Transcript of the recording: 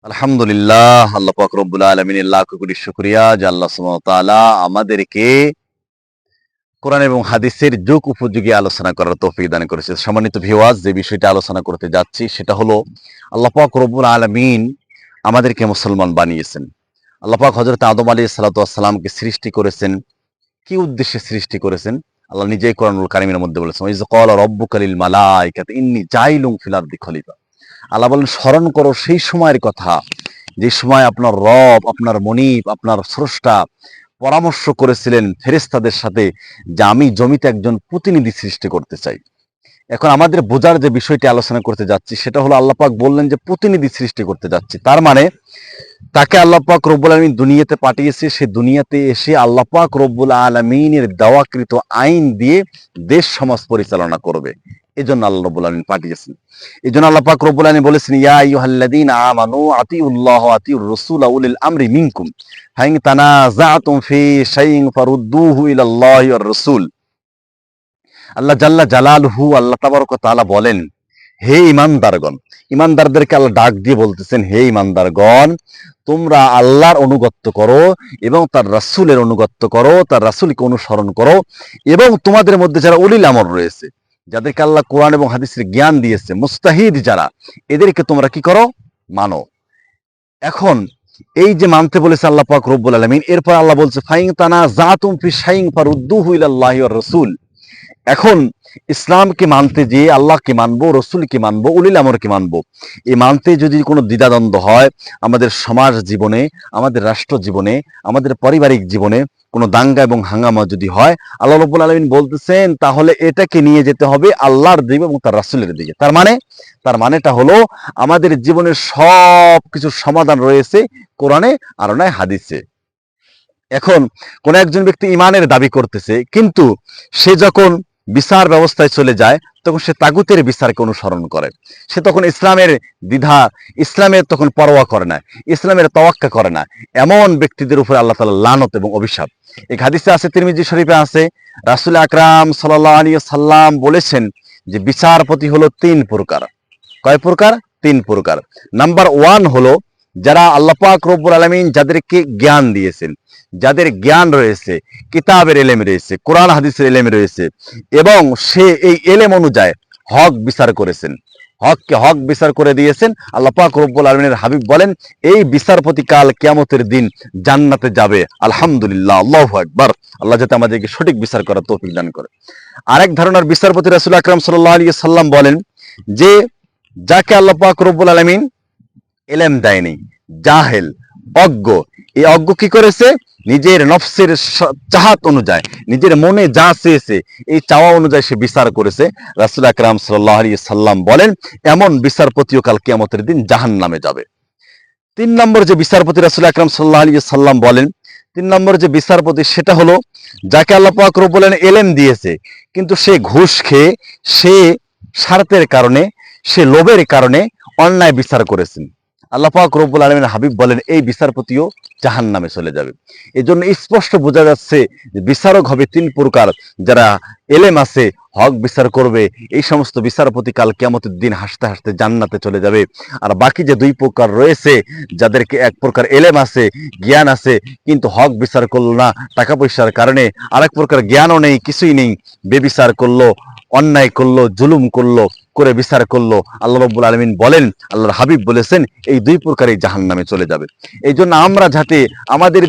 আলহামদুলিল্লাহ, আল্লাহ পাক রব্বুল আলামিনের লাখ কোটি শুকরিয়া যে আল্লাহ সুবহানাহু ওয়া তাআলা আমাদেরকে কোরআন এবং হাদিসের যুগ উপযোগী আলোচনা করার তৌফিক দান করেছে। সম্মানিত ভিউয়ার্স, যে বিষয়টা আলোচনা করতে যাচ্ছি সেটা হলো আল্লাহ পাক রব্বুল আলামিন আমাদেরকে মুসলমান বানিয়েছেন। আল্লাহ পাক হযরত আদম আলাইহিস সালাতু ওয়াস সালামকে সৃষ্টি করেছেন। কি উদ্দেশ্যে সৃষ্টি করেছেন? আল্লাহ নিজেই কোরআনুল কারীমের মধ্যে বলেছেন, ওয়া ইয ক্বালা রাব্বুকা লিল মালাইকাতি ইন্নী জাইলুন ফিল আরদি খলিফা। আল্লাহ বলেন, স্মরণ করো সেই সময়ের কথা যে সময় আপনার রব, আপনার মনিব, আপনার স্রষ্টা পরামর্শ করেছিলেন ফেরেশতাদের সাথে যে আমি জমিতে একজন প্রতিনিধি সৃষ্টি করতে চাই। এখন আমাদের বোঝার যে বিষয়টি আলোচনা করতে যাচ্ছি সেটা হলো, আল্লাহ পাক বললেন যে প্রতিনিধি সৃষ্টি করতে যাচ্ছি, তার মানে তাকে আল্লাহ পাক রব্বুল আলামিন দুনিয়াতে পাঠিয়েছে। সে দুনিয়াতে এসে আল্লাহ পাক রব্বুল আলামিনের দেওয়াকৃত আইন দিয়ে দেশ সমাজ পরিচালনা করবে। এজন্য আল্লাহ রব্বুল আলামিন পাঠিয়েছেন। এজন্য আল্লাহ পাক রব্বুল আলামিন বলেছেন, ইয়া আইয়ুহাল্লাযীনা আমানু আতিউল্লাহ ওয়া আতিউর রাসূলা উলিল আমরি মিনকুম ফাইন তানাযাতুম ফি শাইইন ফারুদ্দুহু ইলাল্লাহি ওয়ার রাসূল। আল্লাহ জাল্লা জালালহু, আল্লাহ তাবারক ওয়া তাআলা বলেন, হে ঈমানদারগণ, ঈমানদারদেরকে আল্লাহ ডাক দিয়ে বলতেছেন, হে ঈমানদারগণ, তোমরা আল্লাহর অনুগত্য করো এবং তার রাসূলের অনুগত্য করো, তার রাসূলকে অনুসরণ করো, এবং তোমাদের মধ্যে যারা উলিল আমর রয়েছে, যাদেরকে আল্লাহ কোরআন এবং হাদিসের জ্ঞান দিয়েছে, মুস্তাহিদ যারা, এদেরকে তোমরা কি করো? মানো। এখন এই যে মানতে বলেছে আল্লাহ পাক রব্বুল আলামিন, এরপর আল্লাহ বলছে ফাইন তানাযাতুম ফি শাইইন ফারুদ্দুহু ইলাল্লাহি ওয়ার রাসূল। এখন ইসলামকে মানতে যে আল্লাহকে মানবো, রসুলকে মানবো, উলিল আমরকে মানবো, এই মানতে যদি কোনো দ্বিধাদ্বন্দ্ব হয়, আমাদের সমাজ জীবনে, আমাদের রাষ্ট্র জীবনে, আমাদের পারিবারিক জীবনে কোনো দাঙ্গা এবং হাঙ্গামা যদি হয়, আল্লাহ রাব্বুল আলামিন বলতেছেন তাহলে এটাকে নিয়ে যেতে হবে আল্লাহর দিকে এবং তার রাসূলের দিকে। তার মানেটা হলো আমাদের জীবনের সব কিছুর সমাধান রয়েছে কোরআনে আর নয় হাদিসে। এখন কোন একজন ব্যক্তি ইমানের দাবি করতেছে, কিন্তু সে যখন বিচার ব্যবস্থায় চলে যায় তখন সে তাগুতের বিচারকে অনুসরণ করে। সে তখন ইসলামের তখন পরোয়া করে না, ইসলামের তাওয়াক্কা করে না। এমন ব্যক্তিদের উপরে আল্লাহ তাআলা লানত এবং অভিশাপ। এই হাদিসে আছে, তিরমিজি শরীফে আছে, রাসূল আকরাম সাল্লাল্লাহু আলাইহি সাল্লাম বলেছেন যে বিচারপতি হলো তিন প্রকার। কয় প্রকার? তিন প্রকার। নাম্বার ওয়ান হলো যারা আল্লাহ পাক রব্বুল আলামিন যাদেরকে জ্ঞান দিয়েছেন, যাদের জ্ঞান রয়েছে, কিতাবের এলেম রয়েছে, কোরআন হাদিসের এলেম রয়েছে, এবং সে এই এলেম অনুযায়ী হক বিচার করেছেন, হককে হক বিচার করে দিয়েছেন। আল্লাহ পাক রব্বুল আলামিনের হাবিব বলেন, এই বিচারপতি কাল কিয়ামতের দিন জান্নাতে যাবে। আলহামদুলিল্লাহ, আল্লাহু আকবার। আল্লাহ যাতে আমাদেরকে সঠিক বিচার করার তৌফিক দান করে। আরেক ধারণার বিচারপতি রাসূল আকরাম সাল্লাল্লাহু আলাইহি সাল্লাম বলেন যে যাকে আল্লাহ পাক রব্বুল আলামিন এলেম দেয়নি, জাহেল, অজ্ঞ, এই অজ্ঞ কি করেছে? নিজের নফসের চাহাত অনুযায়ী, নিজের মনে যা চেয়েছে এই চাওয়া অনুযায়ী সে বিচার করেছে। রাসূল আকরাম সাল্লাল্লাহু আলাইহি সাল্লাম বলেন, এমন বিচারপতিও কাল কিয়ামতের দিন জাহান্নামে যাবে। তিন নম্বর যে বিচারপতি রাসূল আকরাম সাল্লাল্লাহু আলাইহি সাল্লাম বলেন, তিন নম্বর যে বিচারপতি সেটা হলো যাকে আল্লাহ পাক রব্বুল আলামিন এলেম দিয়েছে, কিন্তু সে ঘুষ খেয়ে, সে স্বার্থের কারণে, সে লোভের কারণে অন্যায় বিচার করেছেন। আল্লাহ পাক রব্বুল আলামিনের হাবিব বলেন এই বিচারপতিও জাহান্নামে চলে যাবে। এই জন্য স্পষ্ট বোঝা যাচ্ছে যে বিচারক হবে তিন প্রকার। যারা এলেম আছে, হক বিচার করবে, এই সমস্ত বিচারপতি কাল কিয়ামতের দিন হাসতে হাসতে জান্নাতে চলে যাবে। আর বাকি যে দুই প্রকার রয়েছে, যাদেরকে এক প্রকার এলেম আছে, জ্ঞান আছে, কিন্তু হক বিচার করলো না টাকা পয়সার কারণে, আরেক প্রকার জ্ঞানও নেই, কিছুই নেই, বেবিচার করলো, অন্যায় করলো, জুলুম করলো, করে বিচার করলো, আল্লাহ রাব্বুল আলামিন বলেন, আল্লাহর হাবিব বলেছেন এই দুই প্রকারই জাহান্নামে চলে যাবে। এই জন্য আমরা যাতে আমাদের